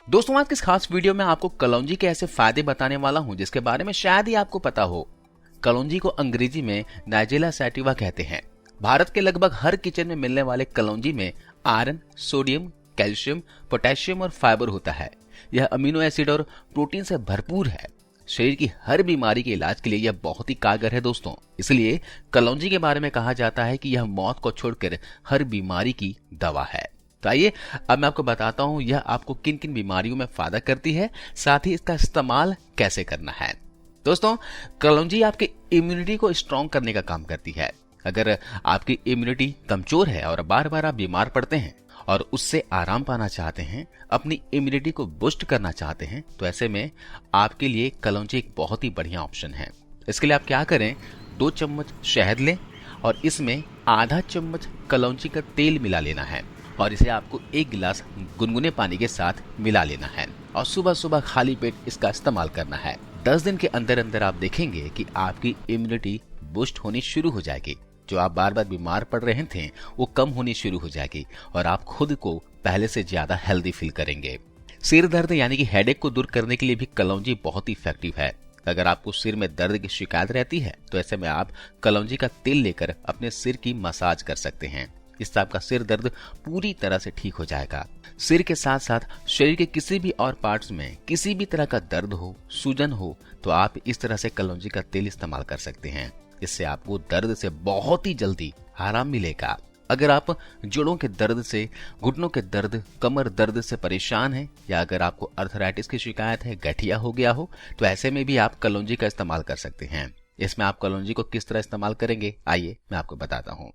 दोस्तों आज के इस खास वीडियो में आपको कलौंजी के ऐसे फायदे बताने वाला हूं जिसके बारे में शायद ही आपको पता हो। कलौंजी को अंग्रेजी में नाइजेला सैटिवा कहते हैं। भारत के लगभग हर किचन में मिलने वाले कलौंजी में आयरन, सोडियम, कैल्शियम, पोटेशियम और फाइबर होता है। यह अमीनो एसिड और प्रोटीन से भरपूर है। शरीर की हर बीमारी के इलाज के लिए यह बहुत ही कारगर है दोस्तों। इसलिए कलौंजी के बारे में कहा जाता है कि यह मौत को छोड़कर हर बीमारी की दवा है। तो आइए अब मैं आपको बताता हूं यह आपको किन किन बीमारियों में फायदा करती है, साथ ही इसका इस्तेमाल कैसे करना है। दोस्तों कलौंजी आपकी इम्यूनिटी को स्ट्रॉन्ग करने का काम करती है। अगर आपकी इम्यूनिटी कमजोर है और बार बार आप बीमार पड़ते हैं और उससे आराम पाना चाहते हैं, अपनी इम्यूनिटी को बूस्ट करना चाहते हैं, तो ऐसे में आपके लिए कलौंजी एक बहुत ही बढ़िया ऑप्शन है। इसके लिए आप क्या करें, 2 चम्मच शहद लें और इसमें आधा चम्मच कलौंजी का तेल मिला लेना है और इसे आपको 1 गिलास गुनगुने पानी के साथ मिला लेना है और सुबह सुबह खाली पेट इसका इस्तेमाल करना है। 10 दिन के अंदर अंदर आप देखेंगे कि आपकी इम्यूनिटी बूस्ट होनी शुरू हो जाएगी। जो आप बार बार बीमार पड़ रहे थे वो कम होनी शुरू हो जाएगी और आप खुद को पहले से ज्यादा हेल्दी फील करेंगे। सिर दर्द यानी कि हेडेक को दूर करने के लिए भी कलौंजी बहुत ही इफेक्टिव है। अगर आपको सिर में दर्द की शिकायत रहती है तो ऐसे में आप कलौंजी का तेल लेकर अपने सिर की मसाज कर सकते हैं। इससे आपका सिर दर्द पूरी तरह से ठीक हो जाएगा। सिर के साथ साथ शरीर के किसी भी और पार्ट्स में किसी भी तरह का दर्द हो, सूजन हो, तो आप इस तरह से कलौंजी का तेल इस्तेमाल कर सकते हैं। इससे आपको दर्द से बहुत ही जल्दी आराम मिलेगा। अगर आप जोड़ों के दर्द से, घुटनों के दर्द, कमर दर्द से परेशान हैं या अगर आपको अर्थराइटिस की शिकायत है, गठिया हो गया हो, तो ऐसे में भी आप कलौंजी का इस्तेमाल कर सकते हैं। इसमें आप कलौंजी को किस तरह इस्तेमाल करेंगे आइए मैं आपको बताता हूँ।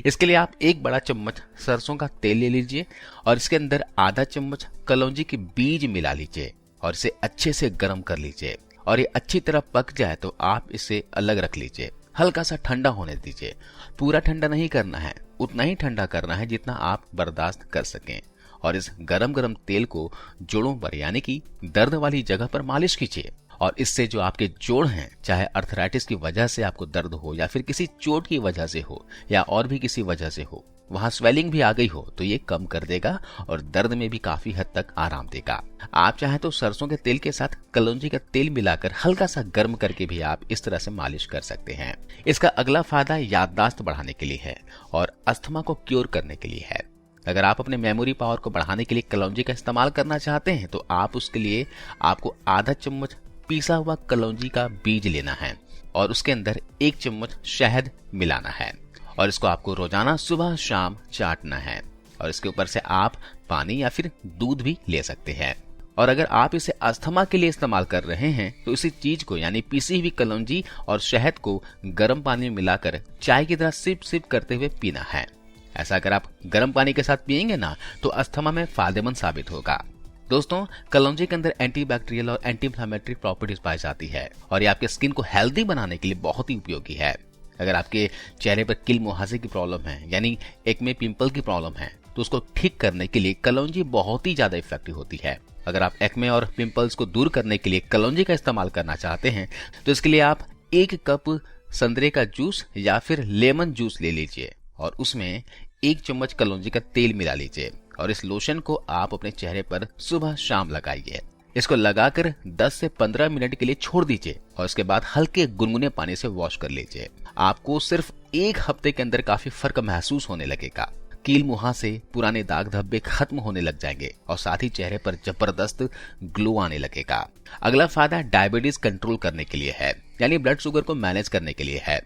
इसके लिए आप 1 बड़ा चम्मच सरसों का तेल ले लीजिए और इसके अंदर आधा चम्मच कलौंजी के बीज मिला लीजिए और इसे अच्छे से गर्म कर लीजिए और ये अच्छी तरह पक जाए तो आप इसे अलग रख लीजिए। हल्का सा ठंडा होने दीजिए। पूरा ठंडा नहीं करना है, उतना ही ठंडा करना है जितना आप बर्दाश्त कर सकें और इस गरम गरम तेल को जोड़ों पर यानी कि दर्द वाली जगह पर मालिश कीजिए और इससे जो आपके जोड़ हैं, चाहे अर्थराइटिस की वजह से आपको दर्द हो या फिर किसी चोट की वजह से हो या और भी किसी वजह से हो, वहां स्वेलिंग भी आ गई हो, तो ये कम कर देगा और दर्द में भी काफी हद तक आराम देगा। आप चाहे तो सरसों के तेल के साथ कलौंजी का तेल मिलाकर हल्का सा गर्म करके भी आप इस तरह से मालिश कर सकते हैं। इसका अगला फायदा याददाश्त बढ़ाने के लिए है और अस्थमा को क्योर करने के लिए है। अगर आप अपने मेमोरी पावर को बढ़ाने के लिए कलौंजी का इस्तेमाल करना चाहते हैं तो आप उसके लिए आपको आधा चम्मच पीसा हुआ कलौंजी का बीज लेना है और उसके अंदर 1 चम्मच शहद मिलाना है और इसको आपको रोजाना सुबह शाम चाटना है और इसके ऊपर से आप पानी या फिर दूध भी ले सकते हैं। और अगर आप इसे अस्थमा के लिए इस्तेमाल कर रहे हैं तो इसी चीज को यानी पीसी हुई कलौंजी और शहद को गर्म पानी में मिलाकर चाय की तरह सिप सिप करते हुए पीना है। ऐसा अगर आप गर्म पानी के साथ पिएंगे ना तो अस्थमा में फायदेमंद साबित होगा। दोस्तों कलौंजी के अंदर एंटीबैक्टीरियल और एंटी इंफ्लेमेटरी प्रॉपर्टीज पाई जाती है और ये आपके स्किन को हेल्दी बनाने के लिए बहुत ही उपयोगी है। अगर आपके चेहरे पर किल मुहासे की प्रॉब्लम है यानी एक्ने पिंपल की प्रॉब्लम है तो उसको ठीक करने के लिए कलौंजी बहुत ही ज्यादा इफेक्टिव होती है। अगर आप एक्ने और पिंपल्स को दूर करने के लिए कलौंजी का इस्तेमाल करना चाहते हैं तो इसके लिए आप 1 कप संतरे का जूस या फिर लेमन जूस ले लीजिए और उसमें 1 चम्मच कलौंजी का तेल मिला लीजिए और इस लोशन को आप अपने चेहरे पर सुबह शाम लगाइए। इसको लगाकर 10 से 15 मिनट के लिए छोड़ दीजिए और उसके बाद हल्के गुनगुने पानी से वॉश कर लीजिए। आपको सिर्फ 1 हफ्ते के अंदर काफी फर्क महसूस होने लगेगा। कील मुहासे, पुराने दाग धब्बे खत्म होने लग जाएंगे और साथ ही चेहरे पर जबरदस्त ग्लो आने लगेगा। अगला फायदा डायबिटीज कंट्रोल करने के लिए है यानी ब्लड शुगर को मैनेज करने के लिए है।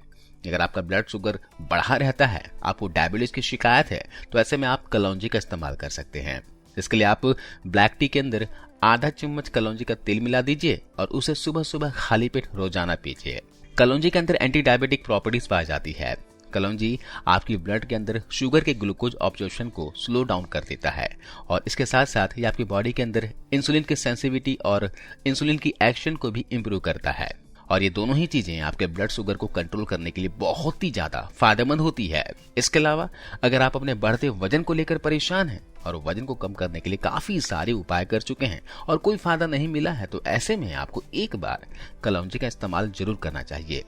अगर आपका ब्लड शुगर बढ़ा रहता है, आपको डायबिटीज की शिकायत है, तो ऐसे में आप कलौंजी का इस्तेमाल कर सकते हैं। इसके लिए आप ब्लैक टी के अंदर आधा चम्मच कलौंजी का तेल मिला दीजिए और उसे सुबह सुबह खाली पेट रोजाना पीजिए। कलौंजी के अंदर एंटी डायबिटिक प्रॉपर्टीज पाई जाती है। कलौंजी आपकी ब्लड के अंदर शुगर के ग्लूकोज ऑब्जॉर्प्शन को स्लो डाउन कर देता है और इसके साथ साथ ये आपकी बॉडी के अंदर इंसुलिन की सेंसिटिविटी और इंसुलिन की एक्शन को भी इम्प्रूव करता है और ये दोनों ही चीजें आपके ब्लड शुगर को कंट्रोल करने के लिए बहुत ही ज्यादा फायदेमंद होती है। इसके अलावा अगर आप अपने बढ़ते वजन को लेकर परेशान हैं और वजन को कम करने के लिए काफी सारे उपाय कर चुके हैं और कोई फायदा नहीं मिला है तो ऐसे में आपको एक बार कलौंजी का इस्तेमाल जरूर करना चाहिए।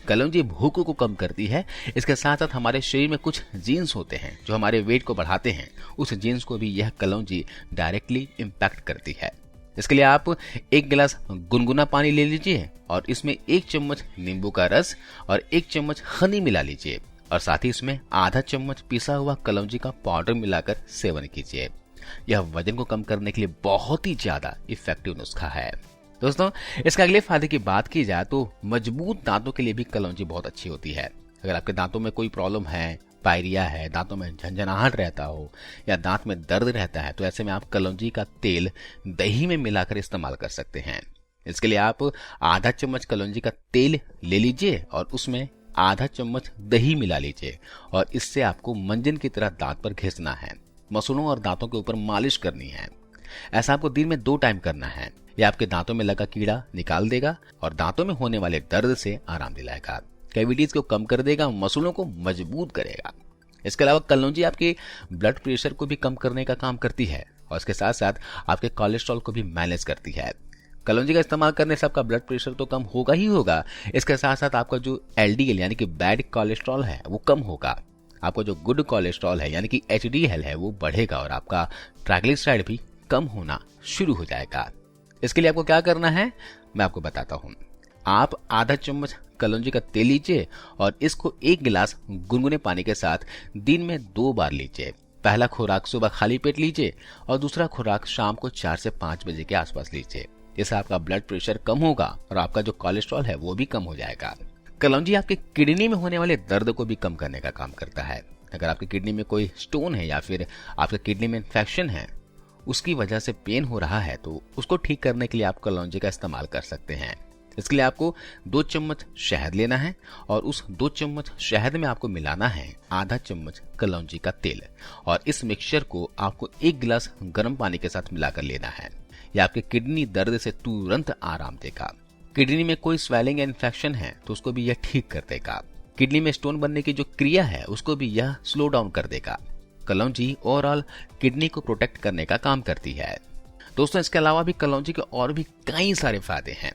कलौंजी भूख को कम करती है। इसके साथ साथ हमारे शरीर में कुछ जीन्स होते हैं जो हमारे वेट को बढ़ाते हैं, उस जीन्स को भी यह कलौंजी डायरेक्टली इम्पैक्ट करती है। इसके लिए आप 1 गिलास गुनगुना पानी ले लीजिए और इसमें 1 चम्मच नींबू का रस और 1 चम्मच हनी मिला लीजिए और साथ ही इसमें आधा चम्मच पिसा हुआ कलौंजी का पाउडर मिलाकर सेवन कीजिए। यह वजन को कम करने के लिए बहुत ही ज्यादा इफेक्टिव नुस्खा है। दोस्तों, इसके अगले फायदे की बात की जाए तो मजबूत दांतों के लिए भी कलौंजी बहुत अच्छी होती है। अगर आपके दांतों में कोई प्रॉब्लम है, पायरिया है, दांतों में झंझनाहट रहता हो या दांत में दर्द रहता है, तो ऐसे में आप कलौंजी का तेल दही में मिलाकर इस्तेमाल कर सकते हैं। इसके लिए आप आधा चम्मच कलौंजी का तेल ले लीजिए और उसमें आधा चम्मच दही मिला लीजिए और इससे आपको मंजन की तरह दांत पर घिसना है, मसूड़ों और दांतों के ऊपर मालिश करनी है। ऐसा आपको दिन में 2 टाइम करना है। यह आपके दांतों में लगा कीड़ा निकाल देगा और दांतों में होने वाले दर्द से आराम दिलाएगा, कैविटीज को कम कर देगा, मसूड़ों को मजबूत करेगा। इसके अलावा कलौंजी आपके ब्लड प्रेशर को भी कम करने का काम करती है और इसके साथ साथ आपके कोलेस्ट्रॉल को भी मैनेज करती है। कलौंजी का इस्तेमाल करने से आपका ब्लड प्रेशर तो कम होगा ही होगा, इसके साथ साथ आपका जो LDL यानी कि बैड कोलेस्ट्रॉल है वो कम होगा। आपका जो गुड कोलेस्ट्रॉल है यानी कि HDL है वो बढ़ेगा और आपका ट्राइग्लिसराइड भी कम होना शुरू हो जाएगा। इसके लिए आपको क्या करना है मैं आपको बताता हूँ। आप आधा चम्मच कलौंजी का तेल लीजिए और इसको 1 गिलास गुनगुने पानी के साथ दिन में 2 बार लीजिए। पहला खुराक सुबह खाली पेट लीजिए और दूसरा खुराक शाम को 4 से 5 बजे के आसपास लीजिए। इससे आपका ब्लड प्रेशर कम होगा और आपका जो कोलेस्ट्रॉल है वो भी कम हो जाएगा। कलौंजी आपके किडनी में होने वाले दर्द को भी कम करने का काम करता है। अगर आपकी किडनी में कोई स्टोन है या फिर आपके किडनी में इन्फेक्शन है, उसकी वजह से पेन हो रहा है, तो उसको ठीक करने के लिए आप कलौंजी का इस्तेमाल कर सकते हैं। इसके लिए आपको 2 चम्मच शहद लेना है और उस 2 चम्मच शहद में आपको मिलाना है आधा चम्मच कलौंजी का तेल और इस मिक्सचर को आपको 1 गिलास गर्म पानी के साथ मिलाकर लेना है। यह आपके किडनी दर्द से तुरंत आराम देगा। किडनी में कोई स्वेलिंग या इन्फेक्शन है तो उसको भी यह ठीक कर देगा। किडनी में स्टोन बनने की जो क्रिया है उसको भी यह स्लो डाउन कर देगा। कलौंजी ओवरऑल किडनी को प्रोटेक्ट करने का काम करती है। दोस्तों, इसके अलावा भी कलौंजी के और भी कई सारे फायदे हैं।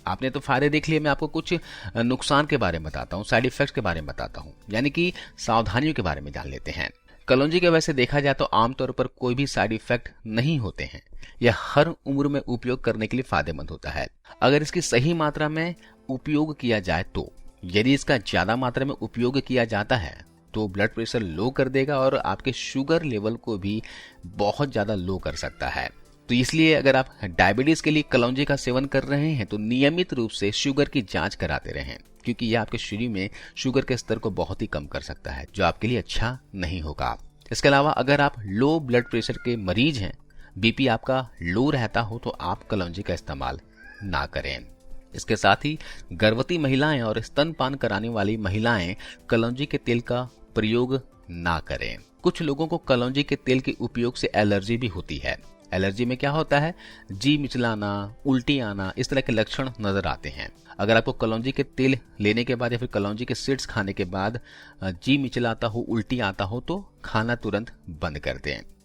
आपने तो फायदे देख लिए, मैं आपको कुछ नुकसान के बारे में बताता हूँ, साइड इफेक्ट्स के बारे में बताता हूँ, यानी कि सावधानियों के बारे में जान लेते हैं। कलौंजी के वैसे देखा जाए तो आमतौर पर कोई भी साइड इफेक्ट नहीं होते हैं। यह हर उम्र में उपयोग करने के लिए फायदेमंद होता है अगर इसकी सही मात्रा में उपयोग किया जाए तो। यदि इसका ज्यादा मात्रा में उपयोग किया जाता है तो ब्लड प्रेशर लो कर देगा और आपके शुगर लेवल को भी बहुत ज्यादा लो कर सकता है। तो इसलिए अगर आप डायबिटीज के लिए कलौंजी का सेवन कर रहे हैं तो नियमित रूप से शुगर की जांच कराते रहें, क्योंकि यह आपके शरीर में शुगर के स्तर को बहुत ही कम कर सकता है, जो आपके लिए अच्छा नहीं होगा। इसके अलावा अगर आप लो ब्लड प्रेशर के मरीज हैं, बीपी आपका लो रहता हो, तो आप कलौंजी का इस्तेमाल ना करें। इसके साथ ही गर्भवती महिलाएं और स्तनपान कराने वाली महिलाएं कलौंजी के तेल का प्रयोग ना करें। कुछ लोगों को कलौंजी के तेल के उपयोग से एलर्जी भी होती है। एलर्जी में क्या होता है, जी मिचलाना, उल्टी आना, इस तरह के लक्षण नजर आते हैं। अगर आपको कलौंजी के तेल लेने के बाद या फिर कलौंजी के सीड्स खाने के बाद जी मिचलाता हो, उल्टी आता हो, तो खाना तुरंत बंद कर दें।